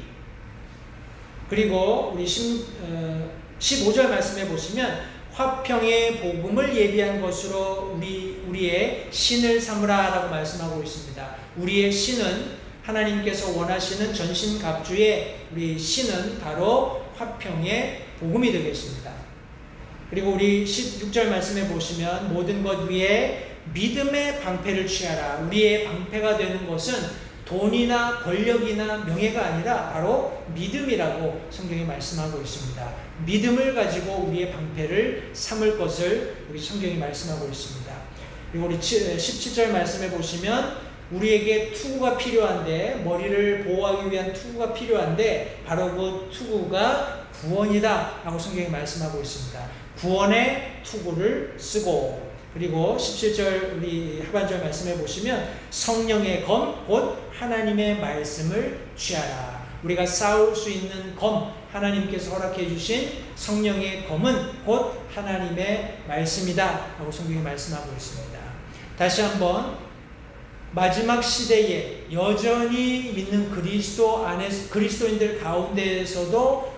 그리고 우리 15절 말씀에 보시면 화평의 복음을 예비한 것으로 우리의 신을 삼으라 라고 말씀하고 있습니다. 우리의 신은 하나님께서 원하시는 전신갑주의 우리 신은 바로 화평의 복음이 되겠습니다. 그리고 우리 16절 말씀에 보시면 모든 것 위에 믿음의 방패를 취하라. 우리의 방패가 되는 것은 돈이나 권력이나 명예가 아니라 바로 믿음이라고 성경이 말씀하고 있습니다. 믿음을 가지고 우리의 방패를 삼을 것을 여기 성경이 말씀하고 있습니다. 그리고 우리 17절 말씀에 보시면 우리에게 투구가 필요한데, 머리를 보호하기 위한 투구가 필요한데 바로 그 투구가 구원이다 라고 성경이 말씀하고 있습니다. 구원의 투구를 쓰고, 그리고 17절 우리 하반절 말씀해 보시면 성령의 검 곧 하나님의 말씀을 취하라. 우리가 싸울 수 있는 검, 하나님께서 허락해 주신 성령의 검은 곧 하나님의 말씀이다 라고 성경이 말씀하고 있습니다. 다시 한번, 마지막 시대에 여전히 믿는 그리스도인들 가운데에서도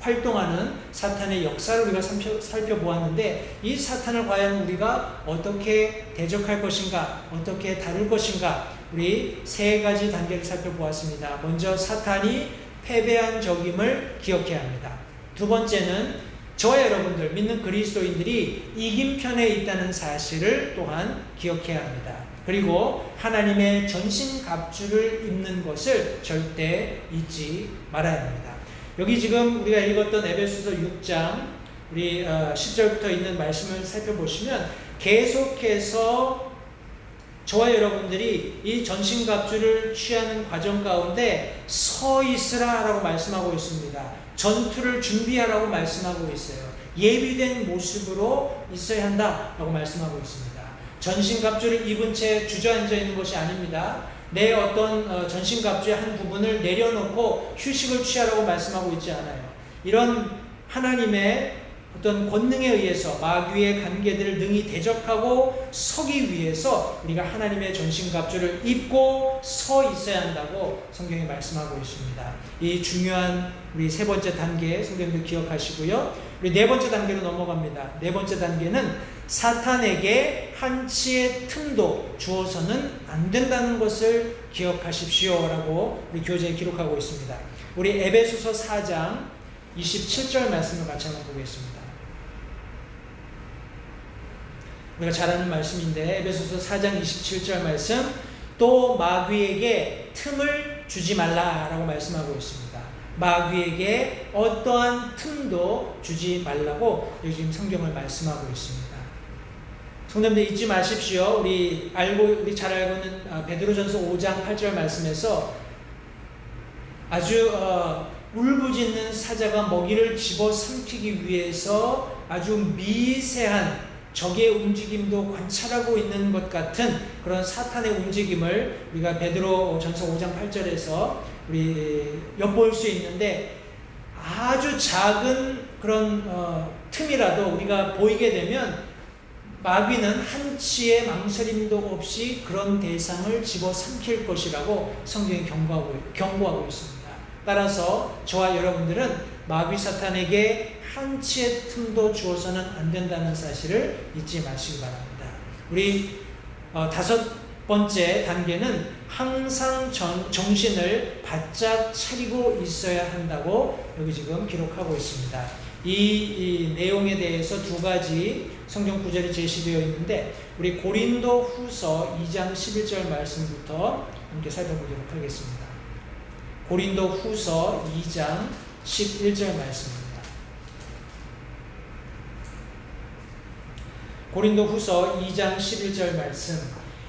활동하는 사탄의 역사를 우리가 살펴보았는데, 이 사탄을 과연 우리가 어떻게 대적할 것인가, 어떻게 다룰 것인가, 우리 세 가지 단계를 살펴보았습니다. 먼저 사탄이 패배한 적임을 기억해야 합니다. 두 번째는 저와 여러분들 믿는 그리스도인들이 이긴편에 있다는 사실을 또한 기억해야 합니다. 그리고 하나님의 전신갑주를 입는 것을 절대 잊지 말아야 합니다. 여기 지금 우리가 읽었던 에베소서 6장 우리 10절부터 있는 말씀을 살펴보시면 계속해서 저와 여러분들이 이 전신갑주를 취하는 과정 가운데 서 있으라 라고 말씀하고 있습니다. 전투를 준비하라고 말씀하고 있어요. 예비된 모습으로 있어야 한다 라고 말씀하고 있습니다. 전신갑주를 입은 채 주저앉아 있는 것이 아닙니다. 내 어떤 전신갑주의 한 부분을 내려놓고 휴식을 취하라고 말씀하고 있지 않아요. 이런 하나님의 어떤 권능에 의해서 마귀의 관계들을 능히 대적하고 서기 위해서 우리가 하나님의 전신갑주를 입고 서 있어야 한다고 성경이 말씀하고 있습니다. 이 중요한 우리 세 번째 단계 성경도 기억하시고요. 우리 네 번째 단계로 넘어갑니다. 네 번째 단계는 사탄에게 한치의 틈도 주어서는 안 된다는 것을 기억하십시오 라고 우리 교재에 기록하고 있습니다. 우리 에베소서 4장 27절 말씀을 같이 한번 보겠습니다. 우리가 잘 아는 말씀인데 에베소서 4장 27절 말씀, 또 마귀에게 틈을 주지 말라라고 말씀하고 있습니다. 마귀에게 어떠한 틈도 주지 말라고 요즘 성경을 말씀하고 있습니다. 성도님들 잊지 마십시오. 우리 잘 알고 있는 베드로전서 5장 8절 말씀에서 아주 울부짖는 사자가 먹이를 집어삼키기 위해서 아주 미세한 적의 움직임도 관찰하고 있는 것 같은 그런 사탄의 움직임을 우리가 베드로전서 5장 8절에서 우리 엿볼 수 있는데, 아주 작은 그런 틈이라도 우리가 보이게 되면 마귀는 한치의 망설임도 없이 그런 대상을 집어삼킬 것이라고 성경이 경고하고 있습니다. 따라서 저와 여러분들은 마귀 사탄에게 한치의 틈도 주어서는 안 된다는 사실을 잊지 마시기 바랍니다. 우리 다섯 번째 단계는 항상 정신을 바짝 차리고 있어야 한다고 여기 지금 기록하고 있습니다. 이 내용에 대해서 두 가지 성경 구절이 제시되어 있는데, 우리 고린도 후서 2장 11절 말씀부터 함께 살펴보도록 하겠습니다. 고린도 후서 2장 11절 말씀입니다. 고린도 후서 2장 11절 말씀,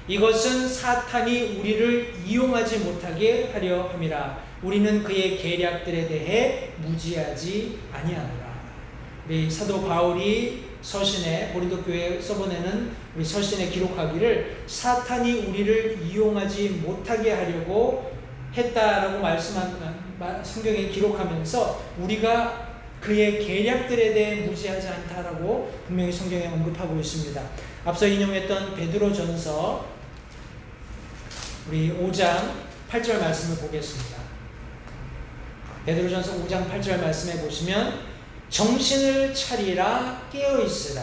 이것은 사탄이 우리를 이용하지 못하게 하려 함이라. 우리는 그의 계략들에 대해 무지하지 아니하노라. 우리 사도 바울이 서신에 고린도 교회에 써보내는 우리 서신에 기록하기를 사탄이 우리를 이용하지 못하게 하려고 했다라고 성경에 기록하면서 우리가 그의 계략들에 대해 무지하지 않다라고 분명히 성경에 언급하고 있습니다. 앞서 인용했던 베드로전서 우리 5장 8절 말씀을 보겠습니다. 베드로전서 5장 8절 말씀에 보시면 정신을 차리라 깨어있으라.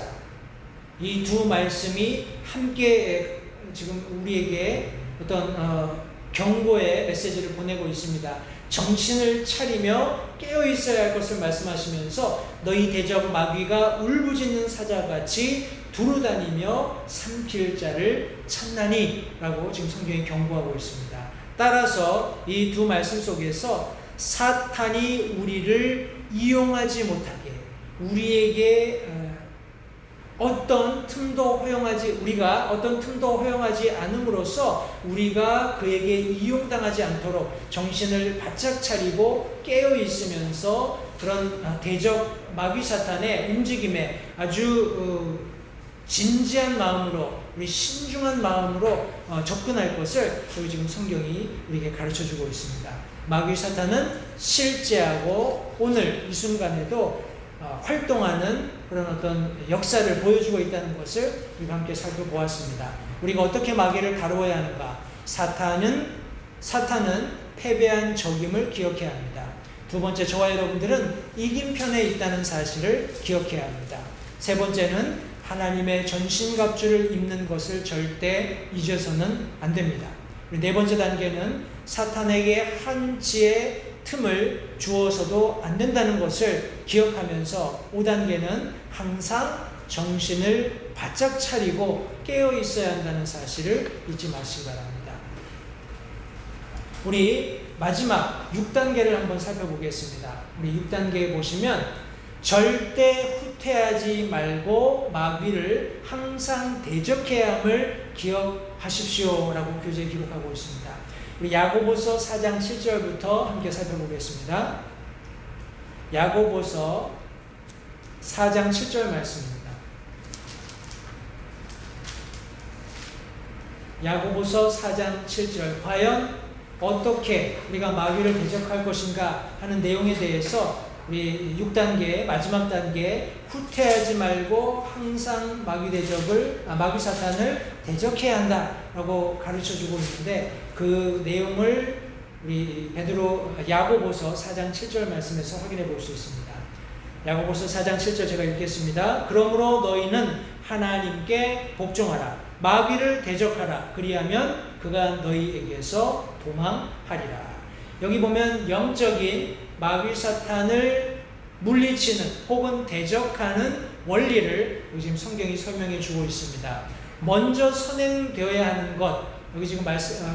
이 두 말씀이 함께 지금 우리에게 어떤 경고의 메시지를 보내고 있습니다. 정신을 차리며 깨어있어야 할 것을 말씀하시면서 너희 대적 마귀가 울부짖는 사자같이 두루다니며 삼킬 자를 찾나니 라고 지금 성경이 경고하고 있습니다. 따라서 이 두 말씀 속에서 사탄이 우리를 이용하지 못하게 우리에게 우리가 어떤 틈도 허용하지 않음으로써 우리가 그에게 이용당하지 않도록 정신을 바짝 차리고 깨어 있으면서 그런 대적 마귀 사탄의 움직임에 아주 진지한 마음으로 우리 신중한 마음으로 접근할 것을 여기 지금 성경이 우리에게 가르쳐주고 있습니다. 마귀 사탄은 실제하고 오늘 이 순간에도 활동하는 그런 어떤 역사를 보여주고 있다는 것을 우리가 함께 살펴보았습니다. 우리가 어떻게 마귀를 다루어야 하는가? 사탄은 패배한 적임을 기억해야 합니다. 두 번째, 저와 여러분들은 이긴 편에 있다는 사실을 기억해야 합니다. 세 번째는 하나님의 전신갑주를 입는 것을 절대 잊어서는 안 됩니다. 네 번째 단계는 사탄에게 한치의 틈을 주어서도 안 된다는 것을 기억하면서 5단계는 항상 정신을 바짝 차리고 깨어 있어야 한다는 사실을 잊지 마시기 바랍니다. 우리 마지막 6단계를 한번 살펴보겠습니다. 우리 6단계에 보시면 절대 후퇴하지 말고 마귀를 항상 대적해야 함을 기억하십시오 라고 교재에 기록하고 있습니다. 우리 야고보서 4장 7절부터 함께 살펴보겠습니다. 야고보서 4장 7절 말씀입니다. 야고보서 4장 7절 과연 어떻게 우리가 마귀를 대적할 것인가 하는 내용에 대해서 우리 6단계 마지막 단계 후퇴하지 말고 항상 마귀 사탄을 대적해야 한다라고 가르쳐주고 있는데 그 내용을 우리 야고보서 4장 7절 말씀에서 확인해 볼 수 있습니다. 야고보서 4장 7절 제가 읽겠습니다. 그러므로 너희는 하나님께 복종하라. 마귀를 대적하라. 그리하면 그가 너희에게서 도망하리라. 여기 보면 영적인 마귀 사탄을 물리치는 혹은 대적하는 원리를 여기 지금 성경이 설명해 주고 있습니다. 먼저 선행되어야 하는 것, 여기 지금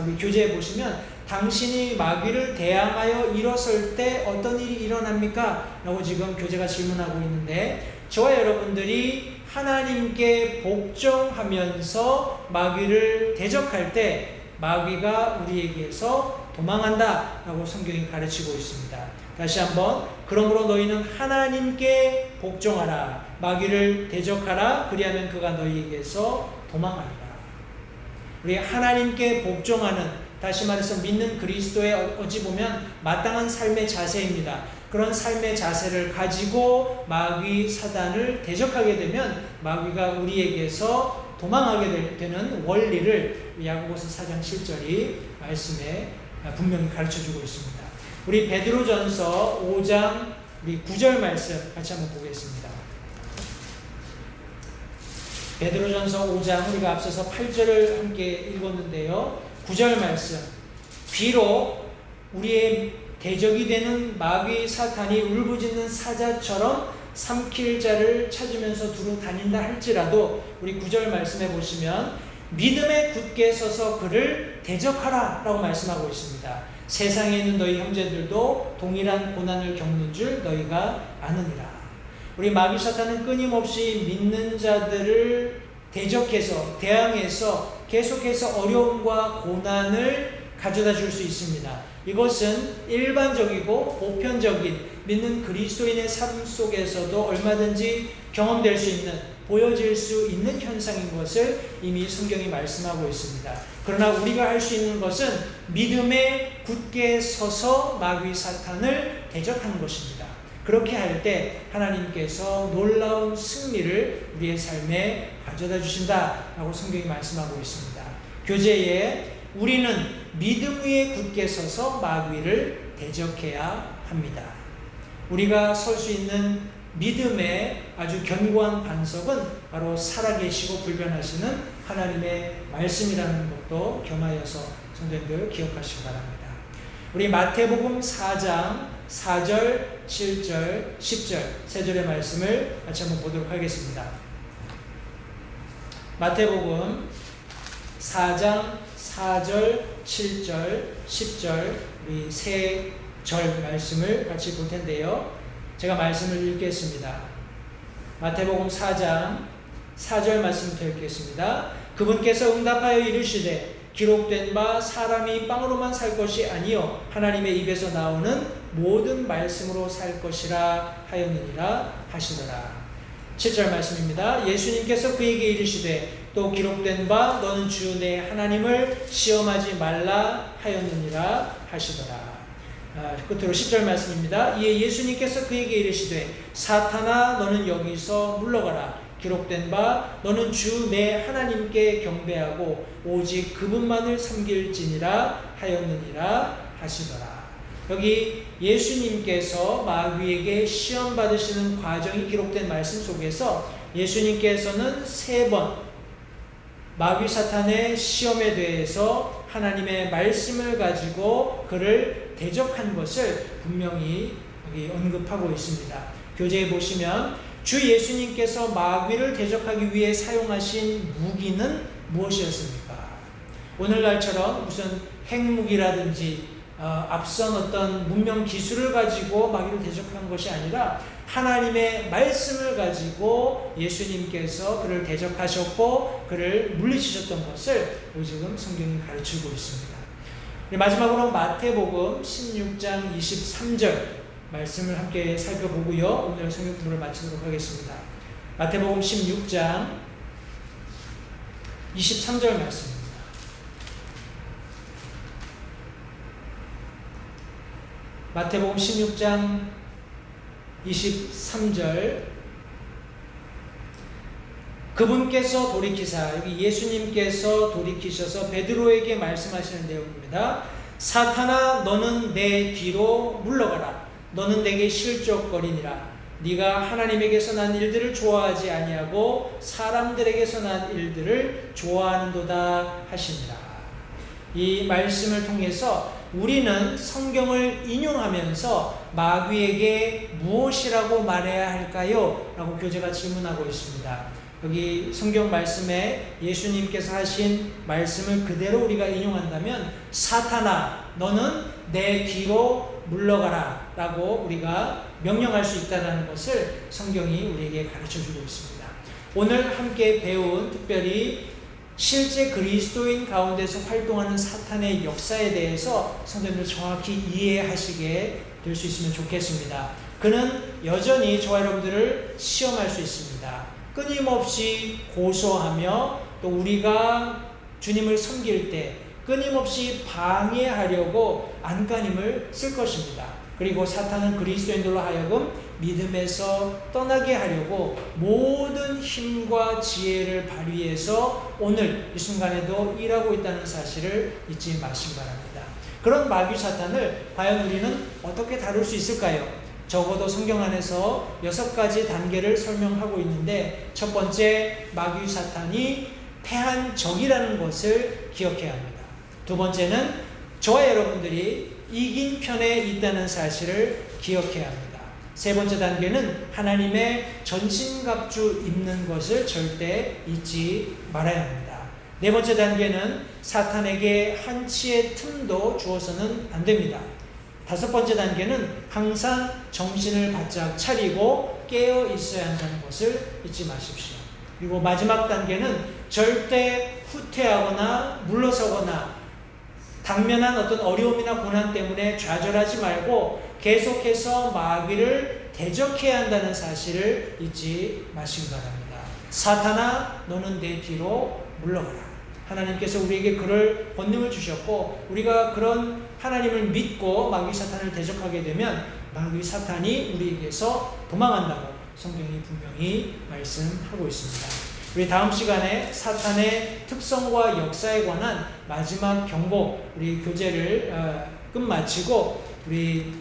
우리 교재에 보시면 당신이 마귀를 대항하여 일어설 때 어떤 일이 일어납니까? 라고 지금 교재가 질문하고 있는데 저와 여러분들이 하나님께 복종하면서 마귀를 대적할 때 마귀가 우리에게서 도망한다 라고 성경이 가르치고 있습니다. 다시 한번 그러므로 너희는 하나님께 복종하라. 마귀를 대적하라. 그리하면 그가 너희에게서 도망하리라. 우리 하나님께 복종하는, 다시 말해서 믿는 그리스도의 어찌 보면 마땅한 삶의 자세입니다. 그런 삶의 자세를 가지고 마귀 사단을 대적하게 되면 마귀가 우리에게서 도망하게 되는 원리를 야고보서 4장 7절이 말씀에 분명히 가르쳐주고 있습니다. 우리 베드로전서 5장 우리 9절 말씀 같이 한번 보겠습니다. 베드로전서 5장 우리가 앞서서 8절을 함께 읽었는데요. 9절 말씀, 비록 우리의 대적이 되는 마귀 사탄이 울부짖는 사자처럼 삼킬 자를 찾으면서 두루 다닌다 할지라도 우리 9절 말씀해 보시면 믿음에 굳게 서서 그를 대적하라 라고 말씀하고 있습니다. 세상에 있는 너희 형제들도 동일한 고난을 겪는 줄 너희가 아느니라. 우리 마귀 사탄은 끊임없이 믿는 자들을 대적해서 대항해서 계속해서 어려움과 고난을 가져다 줄 수 있습니다. 이것은 일반적이고 보편적인 믿는 그리스도인의 삶 속에서도 얼마든지 경험될 수 있는, 보여질 수 있는 현상인 것을 이미 성경이 말씀하고 있습니다. 그러나 우리가 할 수 있는 것은 믿음에 굳게 서서 마귀 사탄을 대적하는 것입니다. 그렇게 할 때 하나님께서 놀라운 승리를 우리의 삶에 가져다 주신다라고 성경이 말씀하고 있습니다. 교제에 우리는 믿음 위에 굳게 서서 마귀를 대적해야 합니다. 우리가 설 수 있는 믿음의 아주 견고한 반석은 바로 살아계시고 불변하시는 하나님의 말씀이라는 것도 겸하여서 성도님들 기억하시기 바랍니다. 우리 마태복음 4장 4절, 7절, 10절 세 절의 말씀을 같이 한번 보도록 하겠습니다. 마태복음 4장 4절, 7절, 10절 우리 세 절 말씀을 같이 볼 텐데요. 제가 말씀을 읽겠습니다. 마태복음 4장 4절 말씀부터 읽겠습니다. 그분께서 응답하여 이르시되 기록된 바 사람이 빵으로만 살 것이 아니요 하나님의 입에서 나오는 모든 말씀으로 살 것이라 하였느니라 하시더라. 7절 말씀입니다. 예수님께서 그에게 이르시되 또 기록된 바 너는 주 내 하나님을 시험하지 말라 하였느니라 하시더라. 끝으로 10절 말씀입니다. 이에 예수님께서 그에게 이르시되 사탄아 너는 여기서 물러가라. 기록된 바 너는 주 내 하나님께 경배하고 오직 그분만을 섬길지니라 하였느니라 하시더라. 여기 예수님께서 마귀에게 시험 받으시는 과정이 기록된 말씀 속에서 예수님께서는 3번 마귀 사탄의 시험에 대해서 하나님의 말씀을 가지고 그를 대적한 것을 분명히 여기 언급하고 있습니다. 교재에 보시면 주 예수님께서 마귀를 대적하기 위해 사용하신 무기는 무엇이었습니까? 오늘날처럼 무슨 핵무기라든지 앞선 어떤 문명 기술을 가지고 마귀를 대적한 것이 아니라 하나님의 말씀을 가지고 예수님께서 그를 대적하셨고 그를 물리치셨던 것을 지금 성경이 가르치고 있습니다. 마지막으로 마태복음 16장 23절 말씀을 함께 살펴보고요. 오늘 성경 공부를 마치도록 하겠습니다. 마태복음 16장 23절 말씀입니다. 마태복음 16장 23절 그분께서 돌이키사, 여기 예수님께서 돌이키셔서 베드로에게 말씀하시는 내용입니다. 사탄아 너는 내 뒤로 물러가라. 너는 내게 실족거리니라. 네가 하나님에게서 난 일들을 좋아하지 아니하고 사람들에게서 난 일들을 좋아하는도다 하시니라. 이 말씀을 통해서 우리는 성경을 인용하면서 마귀에게 무엇이라고 말해야 할까요? 라고 교재가 질문하고 있습니다. 여기 성경 말씀에 예수님께서 하신 말씀을 그대로 우리가 인용한다면 사탄아 너는 내 뒤로 물러가라 라고 우리가 명령할 수 있다는 것을 성경이 우리에게 가르쳐주고 있습니다. 오늘 함께 배운 특별히 실제 그리스도인 가운데서 활동하는 사탄의 역사에 대해서 성도님들 정확히 이해하시게 될 수 있으면 좋겠습니다. 그는 여전히 저와 여러분들을 시험할 수 있습니다. 끊임없이 고소하며 또 우리가 주님을 섬길 때 끊임없이 방해하려고 안간힘을 쓸 것입니다. 그리고 사탄은 그리스도인들로 하여금 믿음에서 떠나게 하려고 모든 힘과 지혜를 발휘해서 오늘 이 순간에도 일하고 있다는 사실을 잊지 마시기 바랍니다. 그런 마귀 사탄을 과연 우리는 어떻게 다룰 수 있을까요? 적어도 성경 안에서 6가지 단계를 설명하고 있는데 첫 번째, 마귀 사탄이 패한 적이라는 것을 기억해야 합니다. 두 번째는 저와 여러분들이 이긴 편에 있다는 사실을 기억해야 합니다. 세 번째 단계는 하나님의 전신갑주 입는 것을 절대 잊지 말아야 합니다. 네 번째 단계는 사탄에게 한치의 틈도 주어서는 안 됩니다. 다섯 번째 단계는 항상 정신을 바짝 차리고 깨어 있어야 한다는 것을 잊지 마십시오. 그리고 마지막 단계는 절대 후퇴하거나 물러서거나 당면한 어떤 어려움이나 고난 때문에 좌절하지 말고 계속해서 마귀를 대적해야 한다는 사실을 잊지 마시기 바랍니다. 사탄아, 너는 내 뒤로 물러가라. 하나님께서 우리에게 그럴 권능을 주셨고, 우리가 그런 하나님을 믿고 마귀 사탄을 대적하게 되면 마귀 사탄이 우리에게서 도망간다고 성경이 분명히 말씀하고 있습니다. 우리 다음 시간에 사탄의 특성과 역사에 관한 마지막 경고, 우리 교재를 끝마치고 우리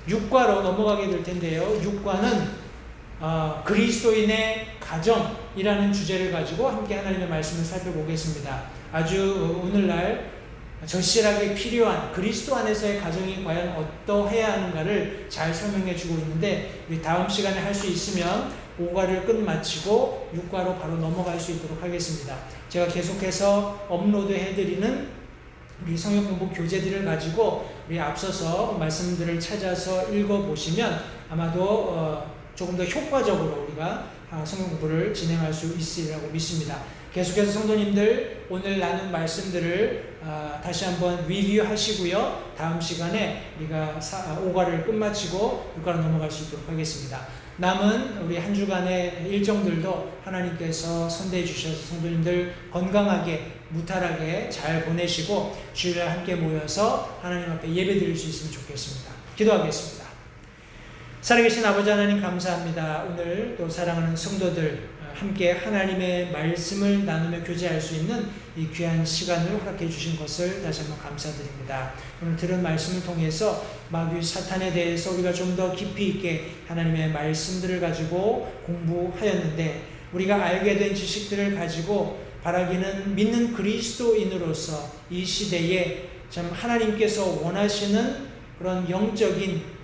6과로 넘어가게 될 텐데요. 6과는 그리스도인의 가정이라는 주제를 가지고 함께 하나님의 말씀을 살펴보겠습니다. 아주 오늘날 절실하게 필요한 그리스도 안에서의 가정이 과연 어떠해야 하는가를 잘 설명해 주고 있는데, 우리 다음 시간에 할 수 있으면 5과를 끝마치고 6과로 바로 넘어갈 수 있도록 하겠습니다. 제가 계속해서 업로드 해드리는 우리 성경 공부 교재들을 가지고 우리 앞서서 말씀들을 찾아서 읽어보시면 아마도 조금 더 효과적으로 우리가 성경 공부를 진행할 수 있으리라고 믿습니다. 계속해서 성도님들 오늘 나눈 말씀들을 다시 한번 리뷰하시고요. 다음 시간에 우리가 5과를 끝마치고 6과로 넘어갈 수 있도록 하겠습니다. 남은 우리 한 주간의 일정들도 하나님께서 선대해 주셔서 성도님들 건강하게 무탈하게 잘 보내시고 주일날 함께 모여서 하나님 앞에 예배 드릴 수 있으면 좋겠습니다. 기도하겠습니다. 살아계신 아버지 하나님 감사합니다. 오늘 또 사랑하는 성도들 함께 하나님의 말씀을 나누며 교제할 수 있는 이 귀한 시간을 허락해 주신 것을 다시 한번 감사드립니다. 오늘 들은 말씀을 통해서 마귀 사탄에 대해서 우리가 좀 더 깊이 있게 하나님의 말씀들을 가지고 공부하였는데, 우리가 알게 된 지식들을 가지고 바라기는 믿는 그리스도인으로서 이 시대에 참 하나님께서 원하시는 그런 영적인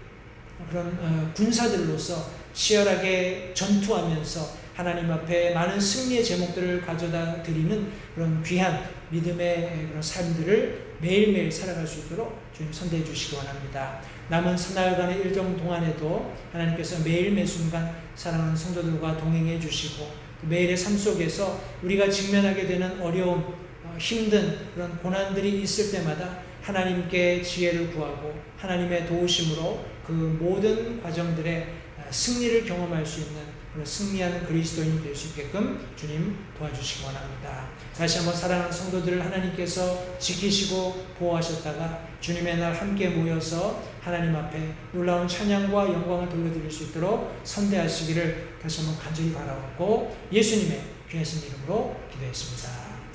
그런 군사들로서 치열하게 전투하면서 하나님 앞에 많은 승리의 제목들을 가져다 드리는 그런 귀한 믿음의 그런 삶들을 매일매일 살아갈 수 있도록 주님 선대해 주시기 원합니다. 남은 사나흘간의 일정 동안에도 하나님께서 매일 매 순간 사랑하는 성도들과 동행해 주시고, 매일의 삶 속에서 우리가 직면하게 되는 어려움, 힘든 그런 고난들이 있을 때마다 하나님께 지혜를 구하고 하나님의 도우심으로 그 모든 과정들의 승리를 경험할 수 있는 그런 승리하는 그리스도인이 될 수 있게끔 주님 도와주시기 원합니다. 다시 한번 사랑하는 성도들을 하나님께서 지키시고 보호하셨다가 주님의 날 함께 모여서 하나님 앞에 놀라운 찬양과 영광을 돌려드릴 수 있도록 선대하시기를 다시 한번 간절히 바라옵고 예수님의 귀하신 이름으로 기도했습니다.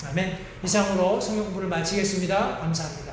아멘. 이상으로 성경 공부를 마치겠습니다. 감사합니다.